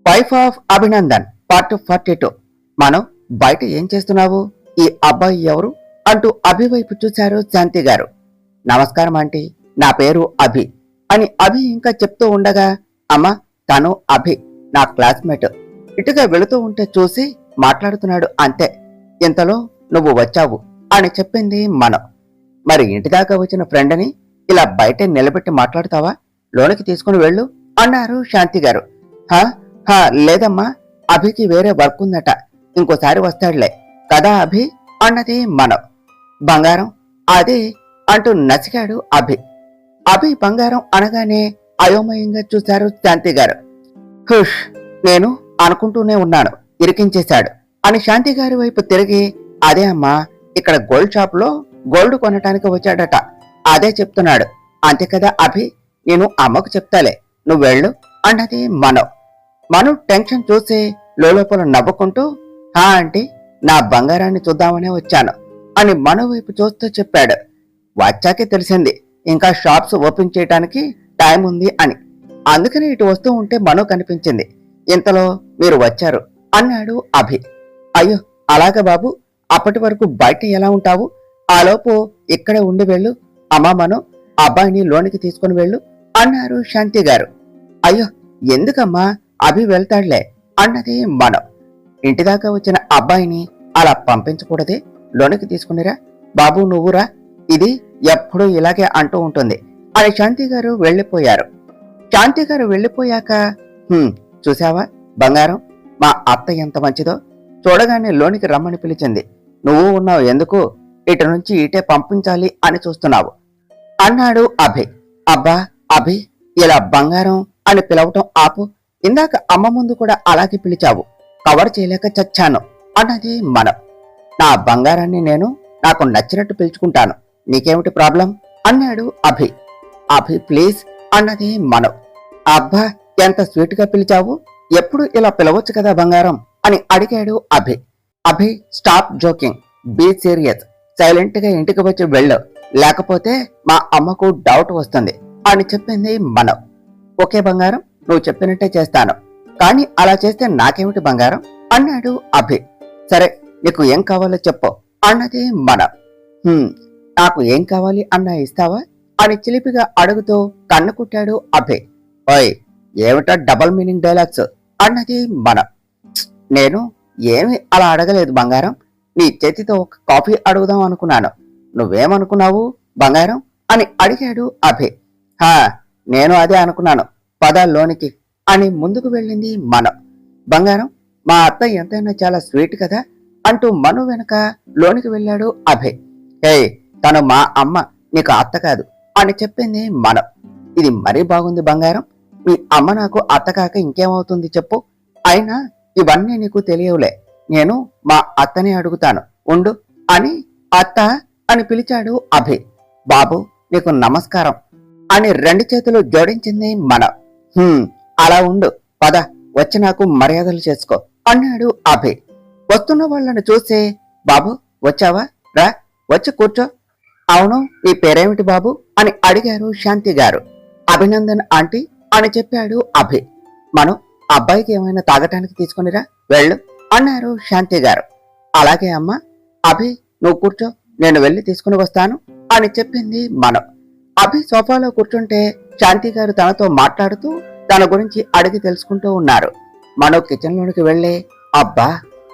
Wife of Abhinandan part 42. మనం బయట ఏం చేస్తున్నావు, ఈ అబ్బాయి ఎవరు అంటూ అభి వైపు చూశారు శాంతి గారు. నమస్కారం ఆంటీ, నా పేరు అభి అని అభి ఇంకా చెప్తూ ఉండగా, అమ్మ తను అభి, నా క్లాస్మేట్, ఇటుగా వెళుతూ ఉంటే చూసి మాట్లాడుతున్నాడు అంతే. ఇంతలో నువ్వు వచ్చావు అని చెప్పింది మనం. మరి ఇంటిదాకా వచ్చిన ఫ్రెండ్ని ఇలా బయట నిలబెట్టి మాట్లాడతావా, లోనికి తీసుకుని వెళ్ళు అన్నారు శాంతి గారు. లేదమ్మా, అభికి వేరే వర్క్ ఉందట, ఇంకోసారి వస్తాడులే కదా అభి అన్నది మనం. బంగారం అదే అంటూ నసిగాడు అభి. అభి బంగారం అనగానే అయోమయంగా చూశారు శాంతి గారు. హుష్, నేను అనుకుంటూనే ఉన్నాను ఇరికించేశాడు అని శాంతి గారి వైపు తిరిగి, అదే అమ్మా, ఇక్కడ గోల్డ్ షాప్ లో గోల్డ్ కొనటానికి వచ్చాడట, అదే చెప్తున్నాడు. అంతే కదా అభి, నేను అమ్మకు చెప్తాలే, నువ్వు వెళ్ళు అన్నది మను టెన్షన్ చూసి లోపల నవ్వుకుంటూ, ఆంటీ, నా బంగారాన్ని చూద్దామనే వచ్చాను అని మను వైపు చూస్తూ చెప్పాడు. వచ్చాకే తెలిసింది ఇంకా షాప్స్ ఓపెన్ చేయడానికి టైం ఉంది అని, అందుకని ఇటు వస్తూ ఉంటే మను కనిపించింది. ఇంతలో మీరు వచ్చారు అన్నాడు అభి. అయ్యో అలాగా బాబు, అప్పటి వరకు బయట ఎలా ఉంటావు, ఆలోపు ఇక్కడే ఉండి వెళ్ళు, అమ్మా మను అబ్బాయిని లోనికి తీసుకుని వెళ్ళు అన్నారు శాంతి గారు. అయ్యో ఎందుకమ్మా, అభి వెళ్తాడులే అన్నది మనం. ఇంటిదాకా వచ్చిన అబ్బాయిని అలా పంపించకూడదే, లోనికి తీసుకునిరా బాబు, నువ్వురా, ఇది ఎప్పుడూ ఇలాగే అంటూ ఉంటుంది అని శాంతి గారు వెళ్లిపోయారు. శాంతి గారు వెళ్లిపోయాక, చూసావా బంగారం, మా అత్త ఎంత మంచిదో, చూడగానే లోనికి రమ్మని పిలిచింది, నువ్వు ఉన్నావు ఎందుకు, ఇటు నుంచి ఇటే పంపించాలి అని చూస్తున్నావు అన్నాడు అభి. అబ్బా అభి, ఇలా బంగారం అని పిలవటం ఆపు, ఇందాక అమ్మ ముందు కూడా అలాగే పిలిచావు, కవర్ చేయలేక చచ్చాను అన్నది మనం. నా బంగారాన్ని నేను నాకు నచ్చినట్టు పిలుచుకుంటాను, నీకేమిటి ప్రాబ్లం అన్నాడు అభి. అభి ప్లీజ్ అన్నది మనం. అబ్బా ఎంత స్వీట్ గా పిలిచావు, ఎప్పుడు ఇలా పిలవచ్చు కదా బంగారం అని అడిగాడు Abhi. Abhi stop joking, be serious, silent గా ఇంటికి వచ్చి వెళ్ళు, లేకపోతే మా అమ్మకు డౌట్ వస్తుంది అని చెప్పింది మనం. ఓకే బంగారం, నువ్వు చెప్పినట్టే చేస్తాను, కానీ అలా చేస్తే నాకేమిటి బంగారం అన్నాడు అభి. సరే నీకు ఏం కావాలో చెప్పు అన్నది మనం. నాకు ఏం కావాలి అన్నా ఇస్తావా అని చిలిపిగా అడుగుతూ కన్ను కుట్టాడు అభి. ఓయ్ ఏమిటా డబల్ మీనింగ్ డైలాగ్స్ అన్నది మనం. నేను ఏమి అలా అడగలేదు బంగారం, నీ చేతితో ఒక కాఫీ అడుగుదాం అనుకున్నాను, నువ్వేమనుకున్నావు బంగారం అని అడిగాడు అభి. నేను అదే అనుకున్నాను, పద లోనికి అని ముందుకు వెళ్ళింది మనం. బంగారం, మా అత్త ఎంతైనా చాలా స్వీట్ కదా అంటూ మను వెనక లోనికి వెళ్ళాడు అభి. తను మా అమ్మ, నీకు అత్త కాదు అని చెప్పింది మనం. ఇది మరీ బాగుంది బంగారం, మీ అమ్మ నాకు అత్త కాక ఇంకేమవుతుంది చెప్పు, అయినా ఇవన్నీ నీకు తెలియవులే, నేను మా అత్తని అడుగుతాను ఉండు అని అత్త అని పిలిచాడు అభి. బాబు నీకు నమస్కారం అని రెండు చేతులు జోడించింది మనం. అలా ఉండు, పద వచ్చి నాకు మర్యాదలు చేసుకో అన్నాడు అభి. వస్తున్న వాళ్ళని చూసి, బాబు వచ్చావా, రా వచ్చి కూర్చో. అవును, నీ పేరేమిటి బాబు అని అడిగారు శాంతి గారు. అభినందన్ ఆంటీ అని చెప్పాడు అభి. మనం అబ్బాయికి ఏమైనా తాగటానికి తీసుకునిరా వెళ్ళు అన్నారు శాంతి గారు. అలాగే అమ్మా, అభి నువ్వు కూర్చో, నేను వెళ్ళి తీసుకుని వస్తాను అని చెప్పింది మనం. అభి సోఫాలో కూర్చుంటే శాంతి గారు తనతో మాట్లాడుతూ తన గురించి అడిగి తెలుసుకుంటూ ఉన్నారు. మనో కిచెన్ లోనికి వెళ్ళి, అబ్బా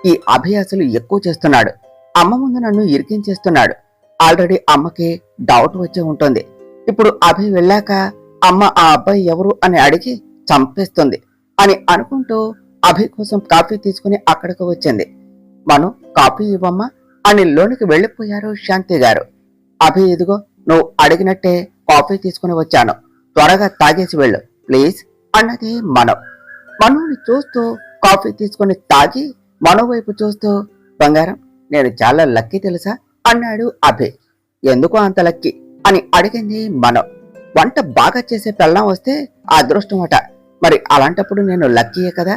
ఈ అభి అసలు ఎక్కువ చేస్తున్నాడు, అమ్మ ముందు నన్ను ఇరికించేస్తున్నాడు, ఆల్రెడీ అమ్మకి డౌట్ వచ్చి ఉంటుంది, ఇప్పుడు అభి వెళ్ళాక అమ్మ ఆ అబ్బాయి ఎవరు అని అడిగి చంపేస్తుంది అని అనుకుంటూ అభి కోసం కాఫీ తీసుకుని అక్కడికి వచ్చింది. మను కాఫీ ఇవ్వమ్మా అని లోనికి వెళ్లిపోయారు శాంతి గారు. అభి ఇదిగో నువ్వు అడిగినట్టే కాఫీ తీసుకుని వచ్చాను, త్వరగా తాగేసి వెళ్ళు ప్లీజ్ అన్నది మనం. మనుని చూస్తూ కాఫీ తీసుకుని తాగి మను వైపు చూస్తూ, బంగారం నేను చాలా లక్కీ తెలుసా అన్నాడు అభి. ఎందుకు అంత లక్కీ అని అడిగింది మనం. వంట బాగా చేసే పెళ్ళం వస్తే అదృష్టమట, మరి అలాంటప్పుడు నేను లక్కీయే కదా.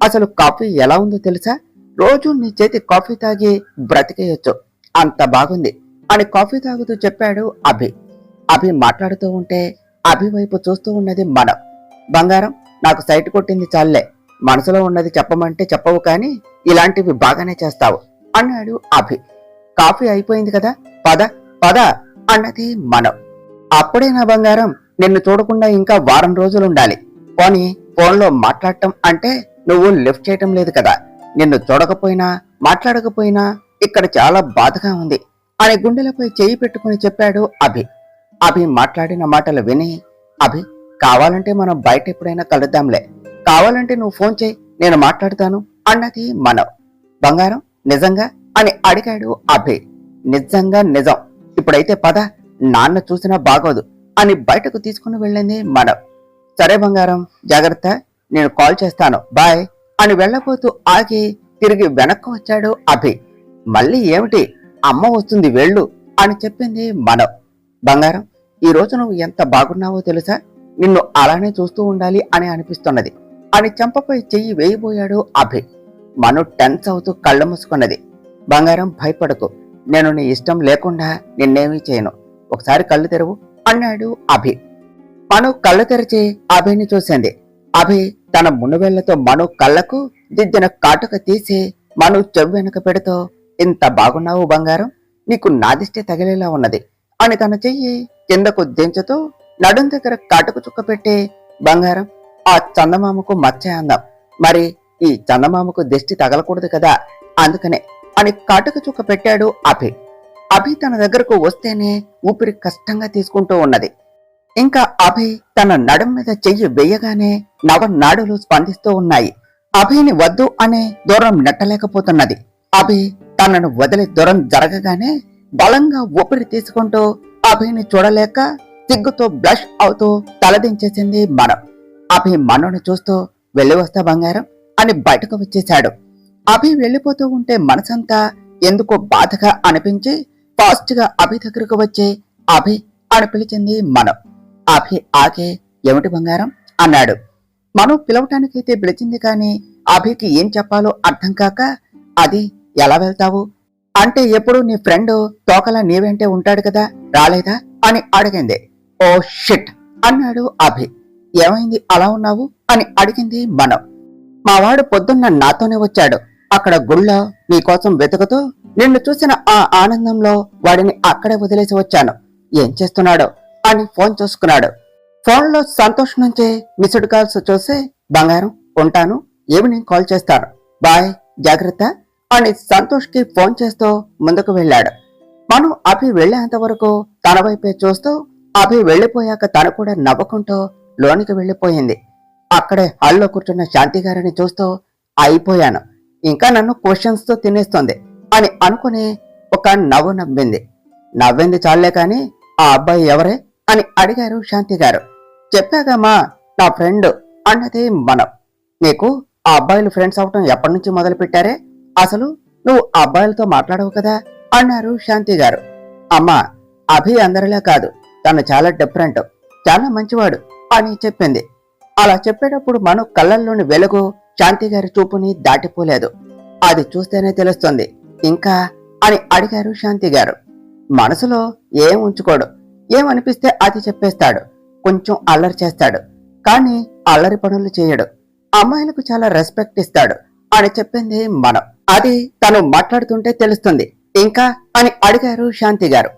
అసలు కాఫీ ఎలా ఉందో తెలుసా, రోజు నీ చేతి కాఫీ తాగి బ్రతికేయొచ్చు, అంత బాగుంది అని కాఫీ తాగుతూ చెప్పాడు అభి. అభి మాట్లాడుతూ ఉంటే అభి వైపు చూస్తూ ఉన్నది మనం. బంగారం నాకు సైట్ కొట్టింది చాలే, మనసులో ఉన్నది చెప్పమంటే చెప్పవు కానీ ఇలాంటివి బాగానే చేస్తావు అన్నాడు అభి. కాఫీ అయిపోయింది కదా, పద పద అన్నది మనం. అప్పుడే నా బంగారం, నిన్ను చూడకుండా ఇంకా వారం రోజులుండాలి. పోనీ ఫోన్లో మాట్లాడటం అంటే నువ్వు లిఫ్ట్ చేయటం లేదు కదా, నిన్ను చూడకపోయినా మాట్లాడకపోయినా ఇక్కడ చాలా బాధగా ఉంది అని గుండెలపై చేయి పెట్టుకుని చెప్పాడు అభి. అభి మాట్లాడిన మాటలు విని, అభి కావాలంటే మనం బయట ఎప్పుడైనా కలుద్దాంలే, కావాలంటే నువ్వు ఫోన్ చేయి, నేను మాట్లాడతాను అన్నది మనం. బంగారం నిజంగా అని అడిగాడు అభి. నిజంగా నిజం, ఇప్పుడైతే పద, నాన్న చూసినా బాగోదు అని బయటకు తీసుకుని వెళ్ళింది మనం. సరే బంగారం, జాగ్రత్త, నేను కాల్ చేస్తాను, బాయ్ అని వెళ్ళబోతూ ఆగి తిరిగి వెనక్కు వచ్చాడు అభి. మళ్ళీ ఏమిటి, అమ్మ వస్తుంది వెళ్ళు అని చెప్పింది మనం. బంగారం, ఈ రోజు నువ్వు ఎంత బాగున్నావో తెలుసా, నిన్ను అలానే చూస్తూ ఉండాలి అని అనిపిస్తున్నది అని చెంపపై చెయ్యి వేయబోయాడు అభి. మను టెన్స్ అవుతూ కళ్ళ మూసుకున్నది. బంగారం భయపడకు, నేను నీ ఇష్టం లేకుండా నిన్నేమీ చేయను, ఒకసారి కళ్ళు తెరువు అన్నాడు అభి. మను కళ్ళు తెరిచి అభిని చూసింది. అభి తన మునువేళ్లతో మను కళ్ళకు దిద్దిన కాటుక తీసి మను చెవి వెనుక పెడుతూ, ఇంత బాగున్నావు బంగారం, నీకు నాదిష్టే తగిలేలా ఉన్నది అని తన చెయ్యి కిందకు దించుతూ నడుం దగ్గర కాటుక చుక్క పెట్టి, బంగారం, ఆ చందమామకు మచ్చే అందం, మరి ఈ చందమామకు దిష్టి తగలకూడదు కదా, అందుకనే అని కాటుక చుక్క పెట్టాడు అభి. అభి తన దగ్గరకు వస్తేనే ఊపిరి కష్టంగా తీసుకుంటూ ఉన్నది. ఇంకా అభి తన నడుం మీద చెయ్యి వేయగానే నవనాడులు స్పందిస్తూ ఉన్నాయి. అభిని వద్దు అనే దూరం నెట్టలేకపోతున్నది. అభి తనను వదిలి దూరం జరగగానే బలంగా ఊపిరి తీసుకుంటూ అభిని చూడలేక సిగ్గుతో బ్లష్ అవుతూ తలదించేసింది మనం. అభి మనను చూస్తూ, వెళ్ళి వస్తా బంగారం అని బయటకు వచ్చేశాడు. అభి వెళ్ళిపోతూ ఉంటే మనసంతా ఎందుకో బాధగా అనిపించి ఫాస్ట్ గా అభి దగ్గరకు వచ్చి అభి అని పిలిచింది మనం. అభి ఆగే, ఏమిటి బంగారం అన్నాడు. మనం పిలవటానికైతే పిలిచింది కానీ అభికి ఏం చెప్పాలో అర్థం కాక, అది ఎలా వెళ్తావు అంటే ఎప్పుడు నీ ఫ్రెండ్ తోకలా నీ వెంటే ఉంటాడు కదా, రాలేదా అని అడిగింది. ఓ షిట్ అన్నాడు అభి. ఏమైంది అలా ఉన్నావు అని అడిగింది మనం. మావాడు పొద్దున్న నాతోనే వచ్చాడు, అక్కడ గుళ్ళో నీకోసం వెతుకుతూ నిన్ను చూసిన ఆ ఆనందంలో వాడిని అక్కడే వదిలేసి వచ్చాను, ఏం చేస్తున్నాడో అని ఫోన్ చూసుకున్నాడు. ఫోన్లో సంతోష్ నుంచి మిస్డ్ కాల్స్ చూసి, బంగారం ఉంటాను, ఈవినింగ్ కాల్ చేస్తాను, బాయ్, జాగ్రత్త అని సంతోష్ కి ఫోన్ చేస్తూ ముందుకు వెళ్ళాడు. మనం అభి వెళ్లేంత వరకు తన వైపే చూస్తూ, అభి వెళ్లిపోయాక తను కూడా నవ్వుకుంటూ లోనికి వెళ్లిపోయింది. అక్కడే హాల్లో కూర్చున్న శాంతి గారిని చూస్తూ, అయిపోయాను, ఇంకా నన్ను క్వశ్చన్స్ తో తినేస్తుంది అని అనుకుని ఒక నవ్వు నవ్వింది. నవ్వింది చాలే కాని ఆ అబ్బాయి ఎవరే అని అడిగారు శాంతి గారు. చెప్పాగమ్మా, నా ఫ్రెండ్ అన్నది మనం. నీకు ఆ అబ్బాయిలు ఫ్రెండ్స్ అవటం ఎప్పటి నుంచి మొదలు పెట్టారే, అసలు నువ్వు ఆ అబ్బాయిలతో మాట్లాడవు కదా అన్నారు శాంతి గారు. అమ్మా, అభి అందరిలా కాదు, తను చాలా డిఫరెంట్, చాలా మంచివాడు అని చెప్పింది. అలా చెప్పేటప్పుడు మను కళ్ళల్లోని వెలుగు శాంతి గారి చూపుని దాటిపోలేదు. అది చూస్తేనే తెలుస్తుంది. ఇంకా అని అడిగారు శాంతి గారు. మనసులో ఏం ఉంచుకోడు, ఏమనిపిస్తే అది చెప్పేస్తాడు, కొంచెం అల్లరి చేస్తాడు, కానీ అల్లరి పనులు చేయడు, అమ్మాయిలకు చాలా రెస్పెక్ట్ ఇస్తాడు అని చెప్పింది మనం. అది తను మాట్లాడుతుంటే తెలుస్తుంది. ఇంకా అని అడిగారు శాంతి గారు.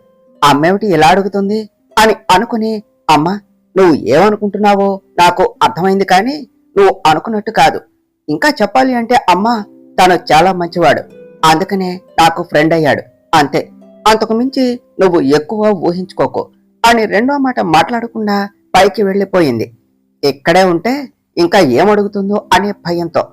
అమ్మేమిటి ఇలా అడుగుతుంది అని అనుకుని, అమ్మా నువ్వు ఏమనుకుంటున్నావో నాకు అర్థమైంది కానీ నువ్వు అనుకున్నట్టు కాదు. ఇంకా చెప్పాలి అంటే అమ్మా, తను చాలా మంచివాడు, అందుకనే నాకు ఫ్రెండ్ అయ్యాడు, అంతే, అంతకు మించి నువ్వు ఎక్కువ ఊహించుకోకు అని రెండో మాట మాట్లాడకుండా పైకి వెళ్లిపోయింది. ఇక్కడే ఉంటే ఇంకా ఏమడుగుతుందో అనే భయంతో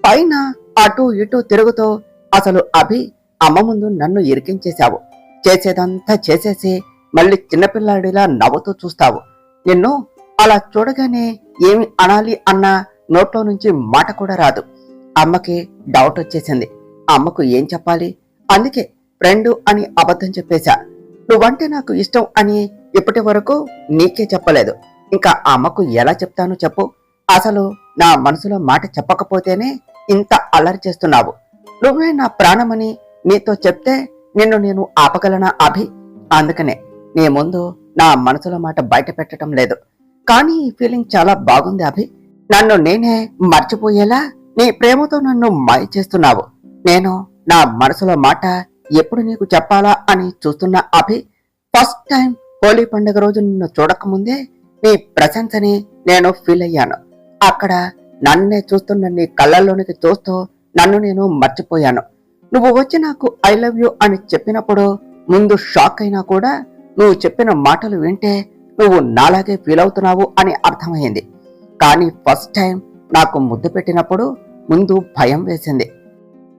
పైన అటు ఇటు తిరుగుతూ, అసలు అభి అమ్మ ముందు నన్ను ఇరికించేశావు, చేసేదంతా చేసేసి మళ్ళీ చిన్నపిల్లాడిలా నవ్వుతూ చూస్తావు, నిన్ను అలా చూడగానే ఏమి అనాలి అన్న నోట్లో నుంచి మాట కూడా రాదు. అమ్మకి డౌట్ వచ్చేసింది, అమ్మకు ఏం చెప్పాలి, అందుకే ఫ్రెండు అని అబద్ధం చెప్పేశా. నువ్వంటే నాకు ఇష్టం అని ఇప్పటి వరకు నీకే చెప్పలేదు, ఇంకా అమ్మకు ఎలా చెప్తాను చెప్పు. అసలు నా మనసులో మాట చెప్పకపోతేనే ఇంత అల్లరి చేస్తున్నావు. నువ్వే నా ప్రాణమని నీతో చెప్తే నిన్ను నేను ఆపగలనా అభి? అందుకనే నీ ముందు నా మనసులో మాట బయట పెట్టడం లేదు. కానీ ఈ ఫీలింగ్ చాలా బాగుంది అభి. నన్ను నేనే మర్చిపోయేలా నీ ప్రేమతో నన్ను మాయ చేస్తున్నావు. నేను నా మనసులో మాట ఎప్పుడు నీకు చెప్పాలా అని చూస్తున్న అభి, ఫస్ట్ టైం హోలీ పండుగ రోజు నిన్ను చూడకముందే నీ ప్రశంసని నేను ఫీల్ అయ్యాను. అక్కడ నన్నే చూస్తున్న నీ కళ్ళల్లోనికి చూస్తూ నన్ను నేను మర్చిపోయాను. నువ్వు వచ్చి నాకు ఐ లవ్ యూ అని చెప్పినప్పుడు ముందు షాక్ అయినా కూడా నువ్వు చెప్పిన మాటలు వింటే నువ్వు నాలాగే ఫీల్ అవుతున్నావు అని అర్థమైంది. కానీ ఫస్ట్ టైం నాకు ముద్దు పెట్టినప్పుడు ముందు భయం వేసింది.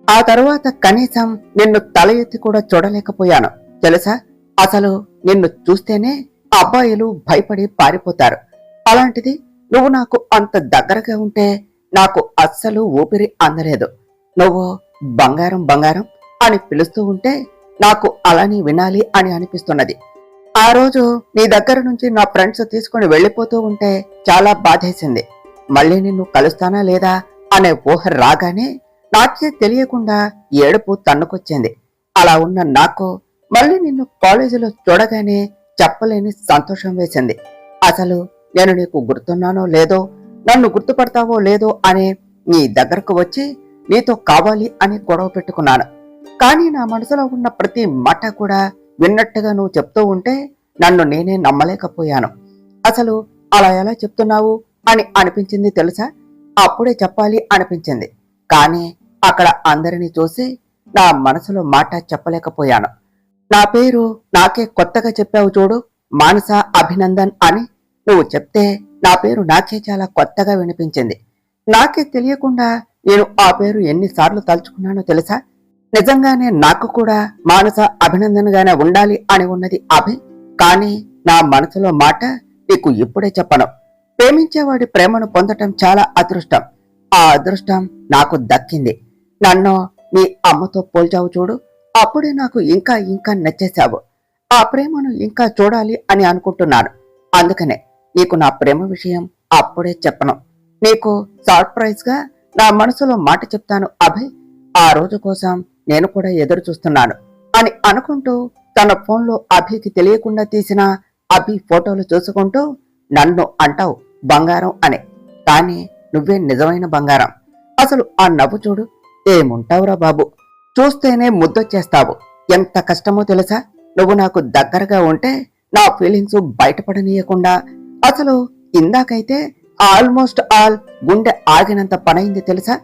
ఆ తరువాత కనీసం నిన్ను తల ఎత్తి కూడా చూడలేకపోయాను తెలుసా. అసలు నిన్ను చూస్తేనే అబ్బాయిలు భయపడి పారిపోతారు. అలాంటిది నువ్వు నాకు అంత దగ్గరగా ఉంటే నాకు అస్సలు ఊపిరి అందలేదు. నువ్వు బంగారం బంగారం అని పిలుస్తూ ఉంటే నాకు అలాని వినాలి అని అనిపిస్తున్నది. ఆ రోజు నీ దగ్గర నుంచి నా ఫ్రెండ్స్ తీసుకుని వెళ్ళిపోతూ ఉంటే చాలా బాధేసింది. మళ్ళీ నిన్ను కలుస్తానా లేదా అనే ఊహ రాగానే నాకే తెలియకుండా ఏడుపు తన్నుకొచ్చింది. అలా ఉన్న నాకు మళ్ళీ నిన్ను కాలేజీలో చూడగానే చెప్పలేని సంతోషం వేసింది. అసలు నేను నీకు గుర్తున్నానో లేదో, నన్ను గుర్తుపడతావో లేదో అని నీ దగ్గరకు వచ్చి నీతో కావాలి అని గొడవ పెట్టుకున్నాను. కానీ నా మనసులో ఉన్న ప్రతి మాట కూడా విన్నట్టుగా నువ్వు చెప్తూ ఉంటే నన్ను నేనే నమ్మలేకపోయాను. అసలు అలా ఎలా చెప్తున్నావు అని అనిపించింది తెలుసా. అప్పుడే చెప్పాలి అనిపించింది. కానీ అక్కడ అందరినీ చూసి నా మనసులో మాట చెప్పలేకపోయాను. నా పేరు నాకే కొత్తగా చెప్పావు చూడు, మానస అభినందన్ అని నువ్వు చెప్తే నా పేరు నాకే చాలా కొత్తగా వినిపించింది. నాకే తెలియకుండా నేను ఆ పేరు ఎన్నిసార్లు తలుచుకున్నానో తెలుసా. నిజంగానే నాకు కూడా మానస అభినందన్ గానే ఉండాలి అని ఉన్నది అభి. కానీ నా మనసులో మాట నీకు ఇప్పుడే చెప్పను. ప్రేమించేవాడి ప్రేమను పొందటం చాలా అదృష్టం. ఆ అదృష్టం నాకు దక్కింది. నన్ను నీ అమ్మతో పోల్చావు చూడు, అప్పుడే నాకు ఇంకా ఇంకా నచ్చేశావు. ఆ ప్రేమను ఇంకా చూడాలి అని అనుకుంటున్నాను. అందుకనే నీకు నా ప్రేమ విషయం అప్పుడే చెప్పను. నీకు సర్ప్రైజ్ గా నా మనసులో మాట చెప్తాను అభి. ఆ రోజు కోసం నేను కూడా ఎదురు చూస్తున్నాను అని అనుకుంటూ తన ఫోన్లో అభికి తెలియకుండా తీసిన అభి ఫోటోలు చూసుకుంటూ నన్ను అంటావు బంగారం అని. కానీ నువ్వే నిజమైన బంగారం. అసలు ఆ నవ్వు చూడు, ఏముంటావురా బాబు, చూస్తేనే ముద్దొచ్చేస్తావు. ఎంత కష్టమో తెలుసా. నువ్వు నాకు దగ్గరగా ఉంటే నా ఫీలింగ్స్ బయటపడనీయకుండా, అసలు ఇందాకైతే ఆల్మోస్ట్ ఆల్ గుండె ఆగినంత పనైంది తెలుసా.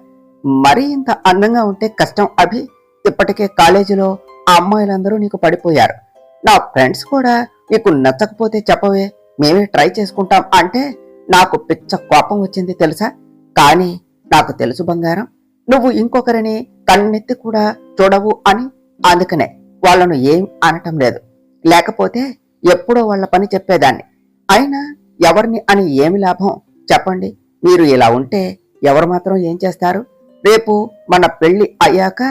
మరీ ఇంత అందంగా ఉంటే కష్టం అభి. ఇప్పటికే కాలేజీలో ఆ అమ్మాయిలందరూ నీకు పడిపోయారు. నా ఫ్రెండ్స్ కూడా నీకు నచ్చకపోతే చెప్పవే, మేమే ట్రై చేసుకుంటాం అంటే నాకు పిచ్చ కోపం వచ్చింది తెలుసా. కానీ నాకు తెలుసు బంగారం, నువ్వు ఇంకొకరిని కన్నెత్తి కూడా చూడవు అని. అందుకనే వాళ్ళను ఏం అనటం లేదు. లేకపోతే ఎప్పుడో వాళ్ళ పని చెప్పేదాన్ని. అయినా ఎవరిని అని ఏమి లాభం చెప్పండి. మీరు ఇలా ఉంటే ఎవరు మాత్రం ఏం చేస్తారు. రేపు మన పెళ్లి అయ్యాక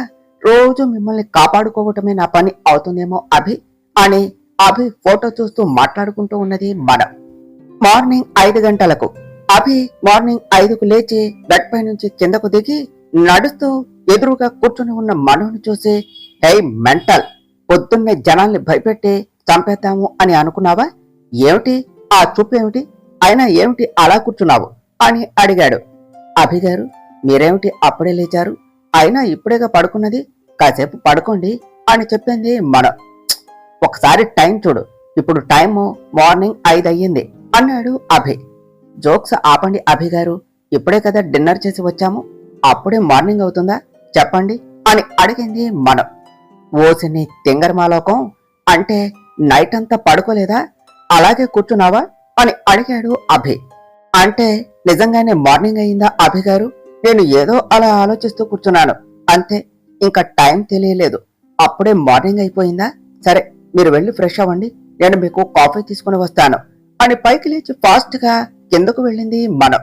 రోజు మిమ్మల్ని కాపాడుకోవటమే నా పని అవుతుందేమో అభి అని అభి ఫోటో చూస్తూ మాట్లాడుకుంటూ ఉన్నది మనం. మార్నింగ్ 5 గంటలకు అభి మార్నింగ్ 5కు లేచి బెడ్ పై నుంచి కిందకు దిగి నడుస్తూ ఎదురుగా కూర్చుని ఉన్న మనోని చూసి, హే మెంటల్, పొద్దున్నే జనాల్ని భయపెట్టి చంపేద్దాము అని అనుకున్నావా? ఏమిటి ఆ చూపు ఏమిటి? అయినా ఏమిటి అలా కూర్చున్నావు అని అడిగాడు. అభిగారు, మీరేమిటి అప్పుడే లేచారు? అయినా ఇప్పుడేగా పడుకున్నది, కాసేపు పడుకోండి అని చెప్పింది మనం. ఒకసారి టైం చూడు, ఇప్పుడు టైము మార్నింగ్ 5 అయ్యింది అన్నాడు అభి. జోక్స్ ఆపండి అభిగారు, ఇప్పుడే కదా డిన్నర్ చేసి వచ్చాము, అప్పుడే మార్నింగ్ అవుతుందా చెప్పండి అని అడిగింది మనం. ఓసిని తింగరమాలోకం, అంటే నైట్ అంతా పడుకోలేదా, అలాగే కూర్చున్నావా అని అడిగాడు అభి. అంటే నిజంగానే మార్నింగ్ అయిందా అభిగారు? నేను ఏదో అలా ఆలోచిస్తూ కూర్చున్నాను అంతే, ఇంకా టైం తెలియలేదు, అప్పుడే మార్నింగ్ అయిపోయిందా? సరే మీరు వెళ్ళి ఫ్రెష్ అవ్వండి, నేను మీకు కాఫీ తీసుకుని వస్తాను అని పైకి లేచి ఫాస్ట్ గా కిందకు వెళ్ళింది మనం.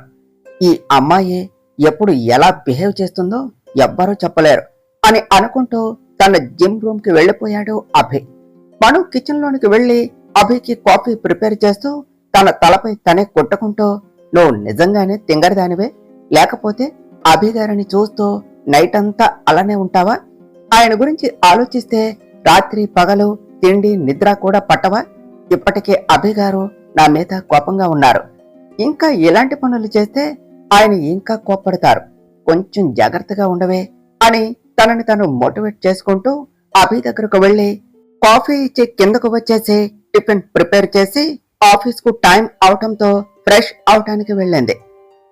ఈ అమ్మాయి ఎప్పుడు ఎలా బిహేవ్ చేస్తుందో ఎవ్వరూ చెప్పలేరు అని అనుకుంటూ తన జిమ్ రూమ్ కి వెళ్ళిపోయాడు అభి. మనం కిచెన్ లోనికి వెళ్లి అభికి కాఫీ ప్రిపేర్ చేస్తూ తన తలపై తనే కొట్టుకుంటూ, నువ్వు నిజంగానే తింగరదానివే, లేకపోతే అభి గారిని చూస్తూ నైట్ అంతా అలానే ఉంటావా? ఆయన గురించి ఆలోచిస్తే రాత్రి పగలు తిండి నిద్ర కూడా పట్టవా? ఇప్పటికే అభి గారు నా మీద కోపంగా ఉన్నారు. ఇంకా ఇలాంటి పనులు చేస్తే ఆయన ఇంకా కోప్పడతారు. కొంచెం జాగ్రత్తగా ఉండవే అని తనని తను మోటివేట్ చేసుకుంటూ అభి దగ్గరకు వెళ్లి కాఫీ ఇచ్చి కిందకు వచ్చేసి టిఫిన్ ప్రిపేర్ చేసి ఆఫీస్ కు టైం అవటంతో ఫ్రెష్ అవటానికి వెళ్ళింది.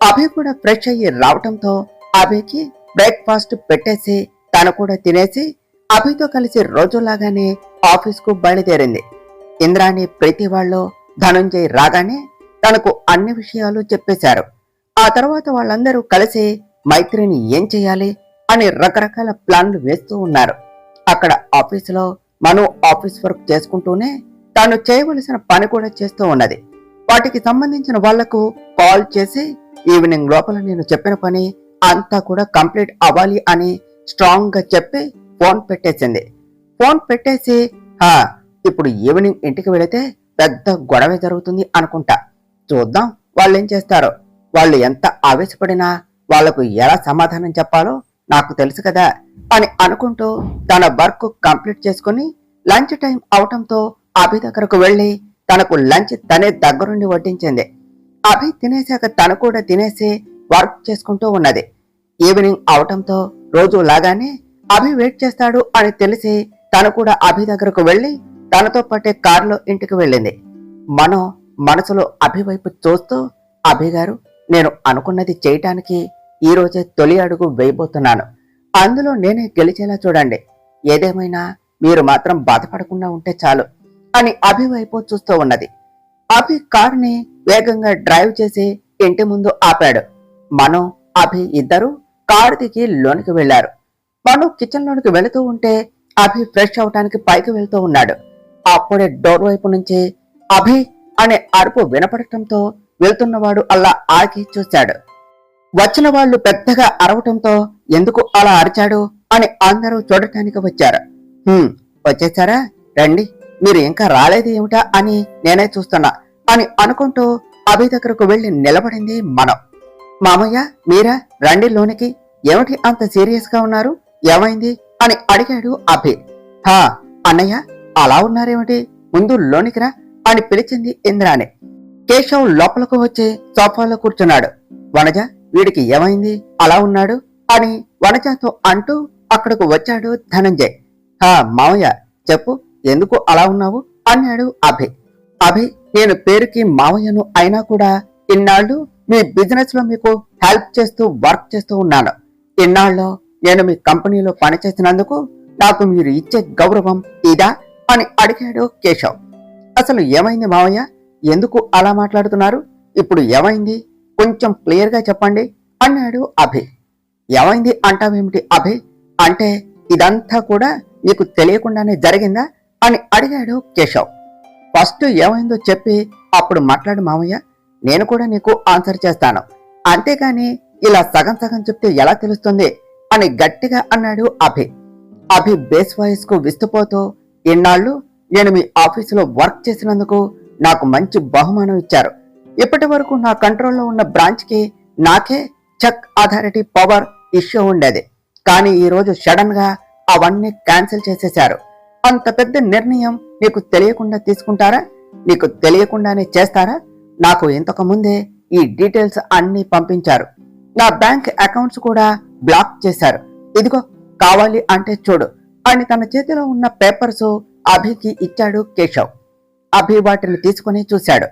అభి కూడా ఫ్రెష్ అయ్యి రావటంతో అభికి బ్రేక్ఫాస్ట్ పెట్టేసి తను కూడా తినేసి అభితో కలిసి రోజులాగానే ఆఫీస్ కు బయలుదేరింది. ఇంద్రాణి ప్రీతి వాళ్ళు ధనుంజయ్ రాగానే తనకు అన్ని విషయాలు చెప్పేశారు. ఆ తర్వాత వాళ్ళందరూ కలిసి మైత్రిని ఏం చెయ్యాలి అని రకరకాల ప్లాన్లు వేస్తూ ఉన్నారు. అక్కడ ఆఫీసులో మను ఆఫీస్ వర్క్ చేసుకుంటూనే తాను చేయవలసిన పని కూడా చేస్తూ ఉన్నది. వాటికి సంబంధించిన వాళ్లకు కాల్ చేసి ఈవినింగ్ లోపల నేను చెప్పిన పని అంతా కూడా కంప్లీట్ అవ్వాలి అని స్ట్రాంగ్ గా చెప్పి ఫోన్ పెట్టేసింది. ఫోన్ పెట్టేసి ఇప్పుడు ఈవినింగ్ ఇంటికి వెళితే పెద్ద గొడవ జరుగుతుంది అనుకుంటా. చూద్దాం వాళ్ళేం చేస్తారో. వాళ్ళు ఎంత ఆవేశపడినా వాళ్లకు ఎలా సమాధానం చెప్పాలో నాకు తెలుసు కదా అని అనుకుంటూ తన వర్క్ కంప్లీట్ చేసుకుని లంచ్ టైం అవటంతో అభి దగ్గరకు వెళ్లి తనకు లంచ్ తనే దగ్గరుండి వడ్డించింది. అభి తినేశాక తను కూడా తినేసి వర్క్ చేసుకుంటూ ఉన్నది. ఈవినింగ్ అవటంతో రోజు లాగానే అభి వెయిట్ చేస్తాడు అని తెలిసి తను కూడా అభి దగ్గరకు వెళ్లి తనతో పాటే కారులో ఇంటికి వెళ్ళింది. మనో మనసులో అభి వైపు చూస్తూ, అభి గారు, నేను అనుకున్నది చేయటానికి ఈ రోజే తొలి అడుగు వేయబోతున్నాను. అందులో నేనే గెలిచేలా చూడండి. ఏదేమైనా మీరు మాత్రం బాధపడకుండా ఉంటే చాలు అని అభి వైపు చూస్తూ ఉన్నది. అభి కారుని వేగంగా డ్రైవ్ చేసి ఇంటి ముందు ఆపాడు. మనో అభి ఇద్దరు కారు దిగి లోనికి వెళ్లారు. మను కిచెన్ లోనికి వెళుతూ ఉంటే అభి ఫ్రెష్ అవటానికి పైకి వెళ్తూ ఉన్నాడు. అప్పుడే డోర్ వైపు నుంచి అభి అనే అరుపు వినపడటంతో వెళ్తున్నవాడు అలా ఆగి చూశాడు. వచ్చిన వాళ్ళు పెద్దగా అరవటంతో ఎందుకు అలా అరిచాడు అని అందరూ చూడటానికి వచ్చారు. వచ్చేసారా, రండి, మీరు ఇంకా రాలేదు ఏమిటా అని నేనే చూస్తున్నా అని అనుకుంటూ అభి దగ్గరకు వెళ్లి నిలబడింది మనం. మామయ్య, మీరా, రండి లోనికి. ఏమిటి అంత సీరియస్ గా ఉన్నారు, ఏమైంది అని అడిగాడు అభి. అన్నయ్య, అలా ఉన్నారేమిటి, ముందు లోనికి రా అని పిలిచింది ఇంద్రాణి. కేశవ్ లోపలకు వచ్చి సోఫాలో కూర్చున్నాడు. వనజ, వీడికి ఏమైంది అలా ఉన్నాడు అని వనజతో అంటూ అక్కడకు వచ్చాడు ధనంజయ్. మామయ్య, చెప్పు, ఎందుకు అలా ఉన్నావు అన్నాడు అభి. అభి, నేను పేరుకి మామయ్యను అయినా కూడా ఇన్నాళ్ళు మీ బిజినెస్ లో మీకు హెల్ప్ చేస్తూ వర్క్ చేస్తూ ఉన్నాను. ఇన్నాళ్ళు నేను మీ కంపెనీలో పనిచేసినందుకు నాకు మీరు ఇచ్చే గౌరవం ఇదా అని అడిగాడు కేశవ్. అసలు ఏమైంది మామయ్య, ఎందుకు అలా మాట్లాడుతున్నారు, ఇప్పుడు ఏమైంది, కొంచెం క్లియర్ గా చెప్పండి అన్నాడు అభి. ఏమైంది అంటావేమిటి అభి, అంటే ఇదంతా కూడా నీకు తెలియకుండానే జరిగిందా అని అడిగాడు కేశవ్. ఫస్ట్ ఏమైందో చెప్పి అప్పుడు మాట్లాడు మామయ్య, నేను కూడా నీకు ఆన్సర్ చేస్తాను. అంతేగాని ఇలా సగం సగం చెప్తే ఎలా తెలుస్తుంది అని గట్టిగా అన్నాడు అభి. అభి బేస్ వాయిస్ కు విస్తుపోతూ, ఇన్నాళ్ళు నేను మీ ఆఫీసులో వర్క్ చేసినందుకు నాకు మంచి బహుమానం ఇచ్చారు. ఇప్పటి వరకు నా కంట్రోల్లో ఉన్న బ్రాంచ్ కి నాకే చెక్ అథారిటీ పవర్ ఇష్యూ ఉండేది. కానీ ఈ రోజు సడన్ గా అవన్నీ క్యాన్సిల్ చేసేశారు. అంత పెద్ద నిర్ణయం నీకు తెలియకుండా తీసుకుంటారా, నీకు తెలియకుండానే చేస్తారా? నాకు ఇంతకు ముందే ఈ డీటెయిల్స్ అన్ని పంపించారు. నా బ్యాంక్ అకౌంట్స్ కూడా బ్లాక్ చేశారు. ఇదిగో, కావాలి అంటే చూడు అని తన చేతిలో ఉన్న పేపర్స్ అభికి ఇచ్చాడు కేశవ్. అభి వాటిని తీసుకుని చూశాడు.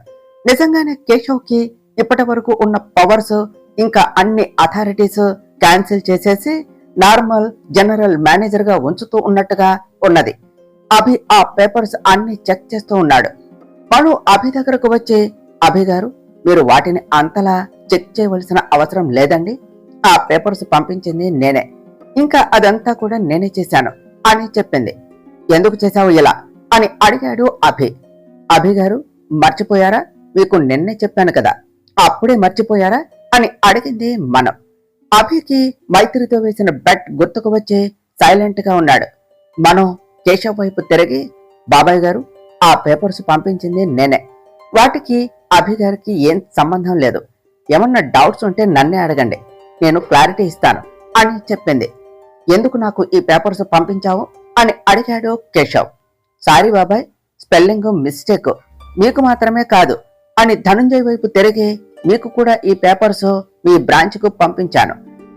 నిజంగానే కేశవ్ కి ఇప్పటి వరకు ఉన్న పవర్స్ ఇంకా అన్ని అథారిటీస్ క్యాన్సిల్ చేసేసి నార్మల్ జనరల్ మేనేజర్ గా ఉంచుతూ ఉన్నట్టుగా ఉన్నది. అభి ఆ పేపర్స్ అన్ని చెక్ చేస్తూ ఉన్నాడు. మను అభి దగ్గరకు వచ్చి, అభి గారు, మీరు వాటిని అంతలా చెక్ చేయవలసిన అవసరం లేదండి. ఆ పేపర్స్ పంపించింది నేనే, ఇంకా అదంతా కూడా నేనే చేశాను అని చెప్పింది. ఎందుకు చేశావు ఇలా అని అడిగాడు అభి. అభి గారు, మర్చిపోయారా, మీకు నిన్నే చెప్పాను కదా, అప్పుడే మర్చిపోయారా అని అడిగింది మనం. అభికి మైత్రితో వేసిన బెట్ గుర్తుకు వచ్చి సైలెంట్ గా ఉన్నాడు. మనం కేశవ్ వైపు తిరిగి, బాబాయ్ గారు, ఆ పేపర్స్ పంపించింది నేనే, వాటికి అభి గారికి ఏం సంబంధం లేదు. ఏమన్నా డౌట్స్ ఉంటే నన్నే అడగండి, నేను క్లారిటీ ఇస్తాను అని చెప్పింది. ఎందుకు నాకు ఈ పేపర్స్ పంపించావు అని అడిగాడు కేశవ్. సారీ బాబాయ్, స్పెల్లింగ్ మిస్టేక్, మీకు మాత్రమే కాదు అని ధనంజయ్ వైపు తిరిగి, మీకు కూడా ఈ పేపర్స్ మీ బ్రాంచ్కు పంపించాను.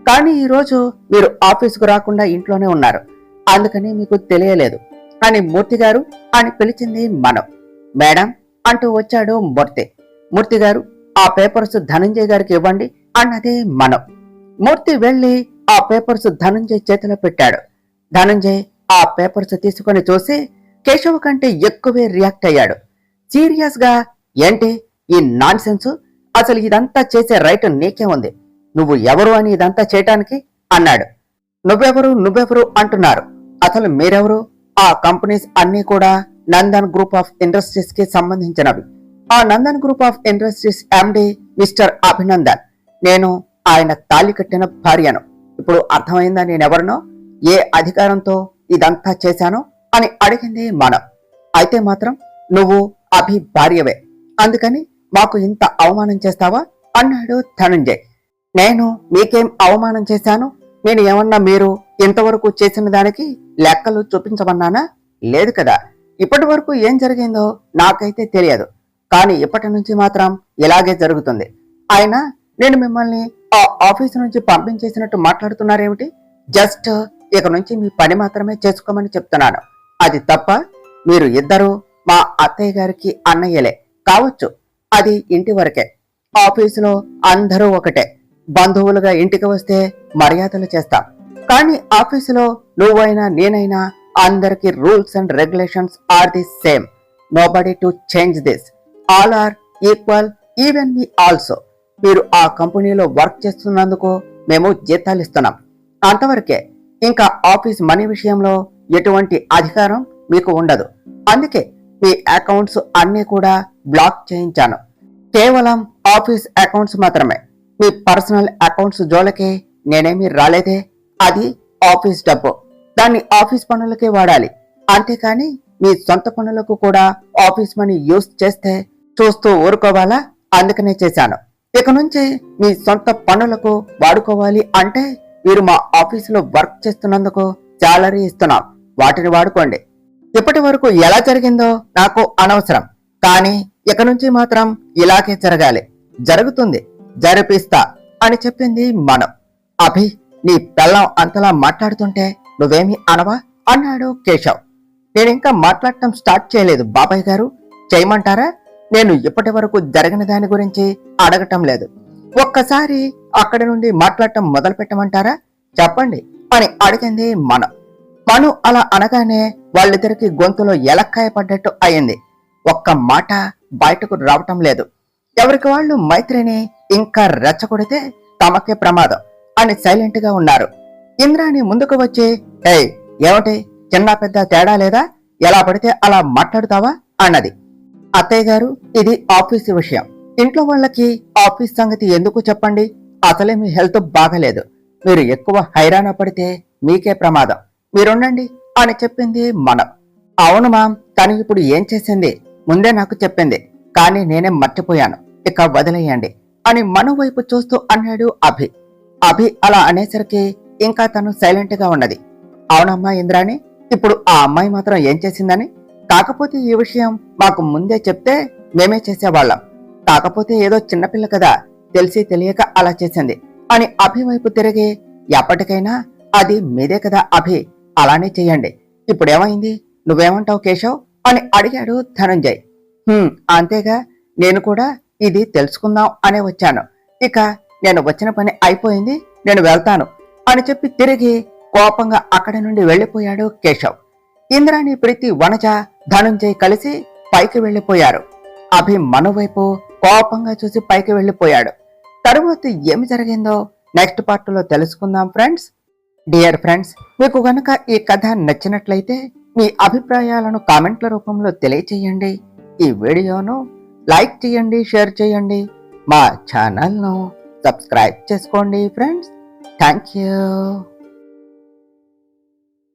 కానీ ఈరోజు మీరు ఆఫీసుకు రాకుండా ఇంట్లోనే ఉన్నారు, అందుకని మీకు తెలియలేదు అని మూర్తి గారు అని పిలిచింది మనం. మేడం అంటూ వచ్చాడు మూర్తి. మూర్తి గారు, ఆ పేపర్స్ ధనంజయ్ గారికి ఇవ్వండి అన్నదే మనం. మూర్తి వెళ్లి ఆ పేపర్స్ ధనంజయ్ చేతిలో పెట్టాడు. ధనంజయ్ ఆ పేపర్స్ తీసుకొని చూసి కేశవ్ కంటే ఎక్కువే రియాక్ట్ అయ్యాడు. సీరియస్ గా, ఏంటి ఈ నాన్ సెన్స్, అసలు ఇదంతా చేసే రైట్ నీకే ఉంది, నువ్వు ఎవరు అని ఇదంతా చేయటానికి అన్నాడు. నువ్వెవరు అంటున్నారు, అసలు మీరెవరు? ఆ కంపెనీస్ అన్ని కూడా నందన్ గ్రూప్ ఆఫ్ ఇండస్ట్రీస్ కి సంబంధించినవి. ఆ Nandan group of industries MD mister Abhinandan. నేను ఆయన తాళి కట్టిన భార్యను. ఇప్పుడు అర్థమైందా నేనెవరినో, ఏ అధికారంతో ఇదంతా చేశానో అని అడిగింది మనం. అయితే మాత్రం నువ్వు అభి భార్యవే, అందుకని మాకు ఇంత అవమానం చేస్తావా అన్నాడు ధనంజయ్. నేను మీకేం అవమానం చేశాను? నేను ఏమన్నా మీరు ఇంతవరకు చేసిన దానికి లెక్కలు చూపించమన్నానా? లేదు కదా. ఇప్పటి వరకు ఏం జరిగిందో నాకైతే తెలియదు, కానీ ఇప్పటి నుంచి మాత్రం ఇలాగే జరుగుతుంది. అయినా నేను మిమ్మల్ని ఆ ఆఫీసు నుంచి పంపించేసినట్టు మాట్లాడుతున్నారేమిటి? జస్ట్ ఇక నుంచి మీ పని మాత్రమే చేసుకోమని చెప్తున్నాను. అది తప్ప? మీరు ఇద్దరు మా అత్తయ్య గారికి అన్నయ్యలే కావచ్చు, అది ఇంటి వరకే. ఆఫీసులో అందరూ ఒకటే. బంధువులుగా ఇంటికి వస్తే మర్యాదలు చేస్తాం, కానీ ఆఫీసులో నువ్వైనా నేనైనా అందరికి rules and regulations are the same. Nobody to change this. All are equal, even me also. మీరు ఆ కంపెనీలో వర్క్ చేస్తున్నందుకు మేము జీతాలు ఇస్తున్నాం, అంతవరకే. ఇంకా ఆఫీస్ మనీ విషయంలో ఎటువంటి అధికారం మీకు ఉండదు. అందుకే మీ అకౌంట్స్ అన్ని కూడా బ్లాక్ చేయించాను. కేవలం ఆఫీస్ అకౌంట్స్ మాత్రమే. మీ పర్సనల్ అకౌంట్స్ జోలకి నేనేమీ రాలేదే. అది ఆఫీస్ డబ్బు, దాన్ని ఆఫీస్ పనులకే వాడాలి. అంతేకాని మీ సొంత పనులకు కూడా ఆఫీస్ మనీ యూజ్ చేస్తే చూస్తూ ఊరుకోవాలా? అందుకనే చేశాను. ఇక నుంచి మీ సొంత పనులకు వాడుకోవాలి అంటే మీరు మా ఆఫీసులో వర్క్ చేస్తున్నందుకు శాలరీ ఇస్తున్నాం, వాటిని వాడుకోండి. ఇప్పటి వరకు ఎలా జరిగిందో నాకు అనవసరం, కానీ ఇక నుంచి మాత్రం ఇలాగే జరగాలి. జరుగుతుంది, జరిపిస్తా అని చెప్పింది మనం. అభి, నీ పెళ్ళం అంతలా మాట్లాడుతుంటే నువ్వేమీ అనవా అన్నాడు కేశవ్. నేనింకా మాట్లాడటం స్టార్ట్ చేయలేదు బాబాయ్ గారు, చేయమంటారా? నేను ఇప్పటి వరకు జరిగిన దాని గురించి అడగటం లేదు. ఒక్కసారి అక్కడి నుండి మాట్లాడటం మొదలు పెట్టమంటారా? చెప్పండి అని అడిగింది మనం. మను అలా అనగానే వాళ్ళిద్దరికి గొంతులో ఎలక్కాయ పడ్డట్టు అయింది. ఒక్క మాట బయటకు రావటం లేదు. ఎవరికి వాళ్ళు మైత్రిని ఇంకా రెచ్చగొడితే తమకే ప్రమాదం అని సైలెంట్ గా ఉన్నారు. ఇంద్రాణి ముందుకు వచ్చి, ఏయ్ ఏమిటి, చిన్న పెద్ద తేడా లేదా? ఎలా పడితే అలా మాట్లాడుతావా అన్నది. అత్తయ్య గారు, ఇది ఆఫీస్ విషయం. ఇంట్లో వాళ్ళకి ఆఫీస్ సంగతి ఎందుకు చెప్పండి? అసలే మీ హెల్త్ బాగలేదు. మీరు ఎక్కువ హైరాణ పడితే మీకే ప్రమాదం. మీరుండండి అని చెప్పింది మనం. అవును మామ్, తను ఇప్పుడు ఏం చేసింది? ముందే నాకు చెప్పింది, కానీ నేనే మర్చిపోయాను. ఇక వదిలేయండి అని మను వైపు చూస్తూ అన్నాడు అభి. అభి అలా అనేసరికి ఇంకా తను సైలెంట్ గా ఉన్నది. అవునమ్మా ఇంద్రాణి, ఇప్పుడు ఆ అమ్మాయి మాత్రం ఏం చేసిందని? కాకపోతే ఈ విషయం మాకు ముందే చెప్తే మేమే చేసేవాళ్ళం. కాకపోతే ఏదో చిన్నపిల్ల కదా, తెలిసి తెలియక అలా చేసింది అని అభి వైపు తిరిగి, ఎప్పటికైనా అది మీదే కదా అభి, అలానే చెయ్యండి. ఇప్పుడేమైంది? నువ్వేమంటావు కేశవ్ అని అడిగాడు ధనంజయ్. అంతేగా, నేను కూడా ఇది తెలుసుకుందాం అనే వచ్చాను. ఇక నేను వచ్చిన పని అయిపోయింది, నేను వెళ్తాను అని చెప్పి తిరిగి కోపంగా అక్కడి నుండి వెళ్లిపోయాడు కేశవ్. ఇంద్రాణి, ప్రీతి, వనజ, ధనంజయ్ కలిసి పైకి వెళ్లిపోయారు. అభి మను వైపు కోపంగా చూసి పైకి వెళ్లిపోయాడు. తరువాత ఏమి జరిగిందో నెక్స్ట్ పార్ట్లో తెలుసుకుందాం ఫ్రెండ్స్. డియర్ ఫ్రెండ్స్, మీకు గనక ఈ కథ నచ్చినట్లయితే మీ అభిప్రాయాలను కామెంట్ల రూపంలో తెలియచేయండి. ఈ వీడియోను లైక్ చేయండి, షేర్ చేయండి, మా ఛానల్ను సబ్స్క్రైబ్ చేసుకోండి ఫ్రెండ్స్. Thank you.